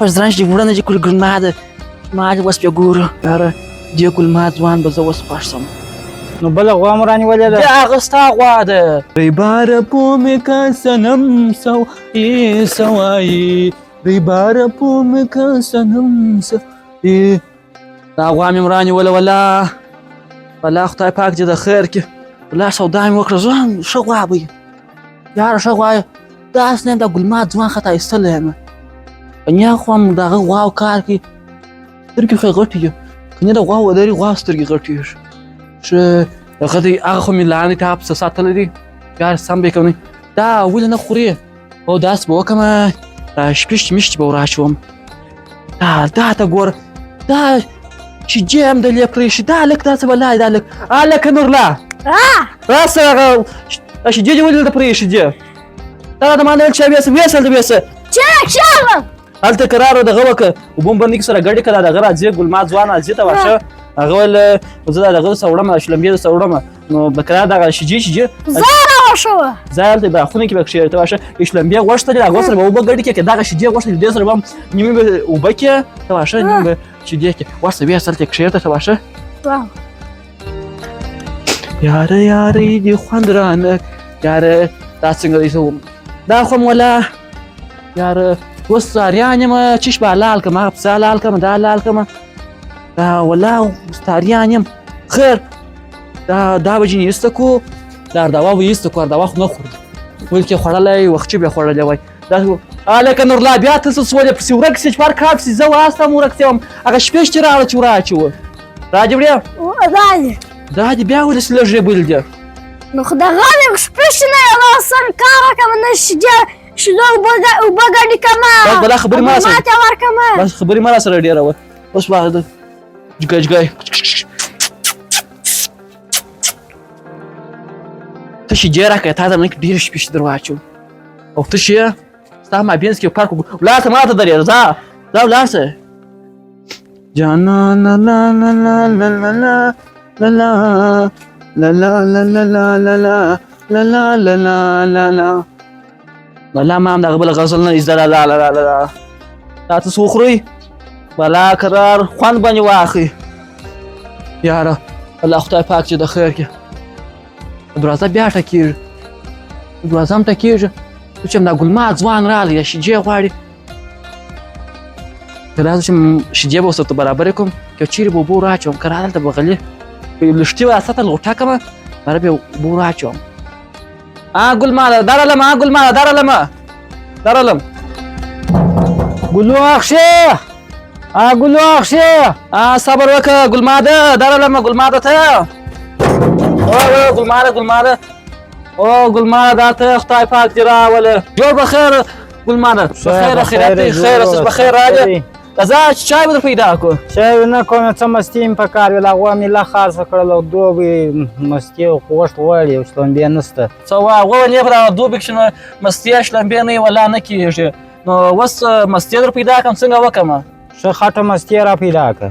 پرځرانش دې وړه نه دي کړي ګلماده ما دې اوس پې ګوره یاره دې ګلماد ځوان به زه اوس خوښ شم نو بله غوا مو رانیولې ده بیا هغه ستا غوا ده ریباره پو مې که صنم سوایي ریباره پو مې که صنم سوایي دا غوا مې رانیوله والله خدای پاک دې د خیر کړي والله سودا مې وکړه ځوان ښه غوا به یاره ښه غوا یې داسې نه یم دا ګلماد ځوان خطا ایستلی یم کنیا خو هم د هغه غواو کار کوي سترګې خو یې غټې دي کنیا د غوا ودرې غوا سترګې غټېږي ښه هغه دی هغه خو مې لاندې ته پسه ساتلی دی یار سم به یې کوم دا ولې نه خورې او داسې به وکړمه دا شپېشتې میشتې به وراچوم دا ته ګوره دا شیدې هم دلې پرېښي دا هلک داسې ولاړ دا هلک هلکه نورلا راسه هغه دا شیدې دې ولې دلته پرېښي دي دا د ما نه ویل چې ویسه هلته ویسه چاغم هلته کرار دغه وکړه اوبه هم بندې سره ګډې کړه دغه راځي ګلماد ځوان راځي ته واشه هغه ویل زه دا دغه درته وړم شلمبې درته وړم نو به کرار دغه شیدې زه راوښوه ځای هلته به خونه کې به کښېږدي ته واشه شلمبې غوښتلې هغو سره به اوبه ګډې کړې که دغه شیدې غوښتلې دې سره به هم نیمې به اوبه کړې ته واشه نیمې به شیدې کړې ورسه ویسه هلته یې کښېږده ته واشه یاره دې خوند رانه یاره دا څنګه دی زه دا خو م ولا یاره اوس څاریان یم چش به حلال کړم هغه پسه حلال کړم دا حلال کړم دا والله ستاریان یم خیر دا به ځینې ایسته کړو دا اردوا به ایسته کړو اردوا خو نه خورو بلکې خوړلی وخچې به یې خوړلی وای دا هلکه نورلا بیا ته څه سولې پسې ورک سې چې پر کار پسې زه واسته هم ورک سوم هغه شپېشتې راغله چې وراچوه راجې وړې دا دې بیا ولې لږ ریبل دي نو خو دغه مې شپېشتې نه یوه سم کار وکړم نه شیدو اوبه ګډې کړمه بلا خبرې ما سره ماته ورکړمه بس خبرې ما سره ډېره وه اوس به جګی ته شیدې راکړه تا ته مې ډېرې شپېشتې در واچوم او ته چې یې ستا مابینځ کې یو پارک ولاړ شه ماته درېږه ځه ولاړ شه جانانه لا لا لا لا لا لا لا لا لا لا لا لا لا لا لا لا لا والله ما هم دغه بله غزل نه زده لا لا لا لا دا ته څه وخورئ بلا کرار خوند باندې واخلئ یاره الله خدای پاک چې د خیر کړي دروازه بیا ټکېږي دروازه هم ټکېږي ته چې دا ګلماد ځوان راغلی یا شیدې غواړي که راځه چې شیدې به ورته برابرې کړم که چیرې به اوبه وراچوم که را دلته به غلي لښتې واسطه لغوټه کړمه بره به اوبه وراچوم ګلماده درالم ګلماده درالم ګلواخشه ګلواخشه صبر وکړه ګلماده درالم ګلماده ته ګلماده ګلماده دا ته خدای پاک دې راوله جوړ بخیر ګلماده بخیر خیراتي خیر اوس بخیر راځه راځه چای به در پیدا کړو چای نه کوم څه مستي مې په کار ویل هغه مې لا خالصه کړل او دوبې مستي او غوښت غواړي او شلومبې نشته څه وایه غوه په دغه دوبي کښې نو مستي شلمبې نه ولا نه کېږي نو اوس مستي در پیدا کړم څنګه وکړمه ښه خټه مستي را پیدا کړه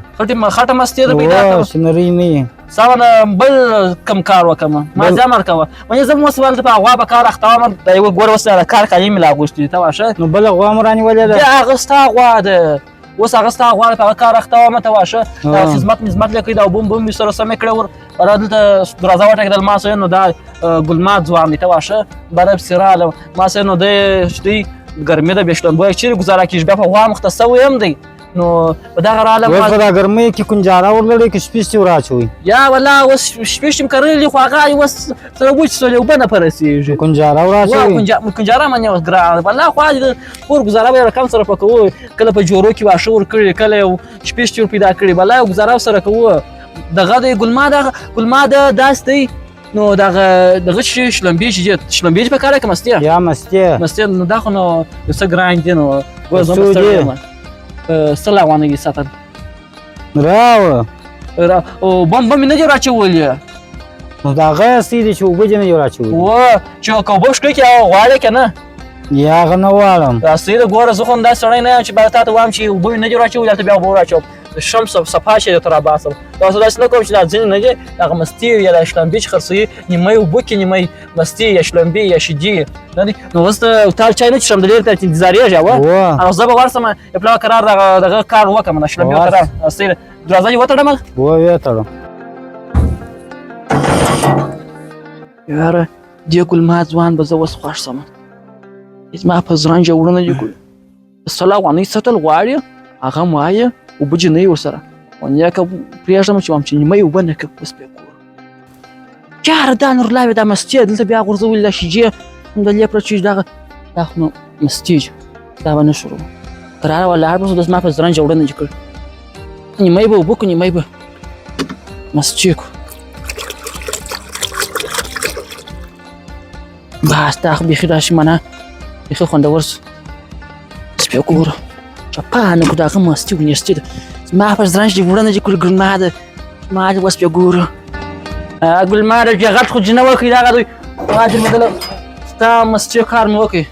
خټه مستي در پیدا کړم سنري مې سمه بل کم کار وکړم ما ځه امر کوه ونې زه اوس ولته په غوا به کار اخته وم د یوه ګوره اوس د کار کالي مې لا اغوښتي ته واشه نو بله غوا مو رانیولې ده هغه ستا غوا ده اوس هغه ستا غوا ده په هغه کار اخته وم ته واشه دا خدمت مې کوي دا اوبه مې سره سمې کړې ور بره دلته دروازه وټکېدل ما سره نو دا ګلماد ځوان دی ته واشه بره پسې راغلم ما سره نو دی چې دی ګرمي ده بیا شلمبی چیرې ګزاره کېږي بیا په غوا مخته سوی هم دی نو په دغه راغلم اوس په دا ګرمۍ کې کنجاره ورلړئ که شپېشتې وراچوئ یا والله اوس شپېشتې مې کرلې خو هغه اوس سره وچ سولې اوبه نه په رسېږي کنجاره وراچوئ کنجاره باندې اوس ګرانه والله خو د کور ګزاره به یې رقم سره په کوو کله په جوړو کې واښه ورکړي کله یو شپېشتې ور پیدا کړي والله یو ګزاره سره کوو دغه دی ګلماده داسې دی نو دغه چې شلمبې چې په کار کې مستې یا مستې نو دا خو نو یو څه ګران دي نو څه لا وانه ساتل راوه او بم مې نه دي راچولې نو د هغه اصلي دی چې اوبه دې نه دي راچولې چې که اوبه وشکړې کې غواړې که نه یا هغه نه غواړم اصلي د ګوره زه خو همداسې سړی نه یم چې به تا ته وایم چې اوبه مې نه دي راچولې هلته بیا اوبه وراچوم شمس صفا شي درته راباسم تاسو داسې نه کوم چې دا ځینې نه دي دغه مستې یا د شلومبې چې خرڅوي نیمه اوبه کې نیمه مستې یا شلومبې یا شیدې نه دي نو اوس تال چای نه څښم د ډېر ته انتظار یې اوه او زه به ورسم پلار قرار دغه کار وکړم د شلومبې قرار اصلي دروازه دې وتړم وتړم یاره دې ګلمات ځوان به زه اوس خوښ شم زما په زرنجه وړونه دي ګل سلا وانه ستل غواړي هغه هم وایه اوبه جنۍ ورسره ونیا که پرېږدم چې چې نیمه یې اوبه نه کړم اوس به یې ګورم یاره دا نورلاوې دا مستې دلته بیا غورځولې دا شیجې همدلې پرته چې دغه دا خو نو مستې دا به نه شروع قراره ولاړ به زه زما په زرنجه وړونه دي کړ نیمه یې به اوبه کړو نیمه یې به مستې کړو بس دا خو بیخي راشي منه بیخي خوندور سو اوس بیا ګوره چپانه کړو دغه مستې ونیستې ده زما په زرنج دې وړونه دي کړو ګلماده ما دې اوس بیا ګوره ګلماده بیا غټ خو جنه وکړي دغه دوی ما دې بدله ستا مستې کار مې وکړي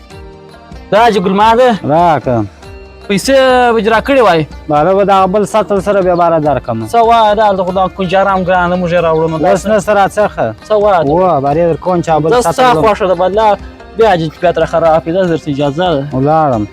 دا چې ګلماده راکړه پیسې به دې راکړې وای باره به دغه بل ساتل سره بیا باره درکړم څه وایه دا هلته خو دا کنجارام ګرانه موږ یې راوړو نو اوس نسته راڅخه څه وایه اوه بارې در کوم چا بل زه ساتل ستا خوښه ده بدله بیا دې بیا تر خراب کړي دا درته اجازه ده ولاړم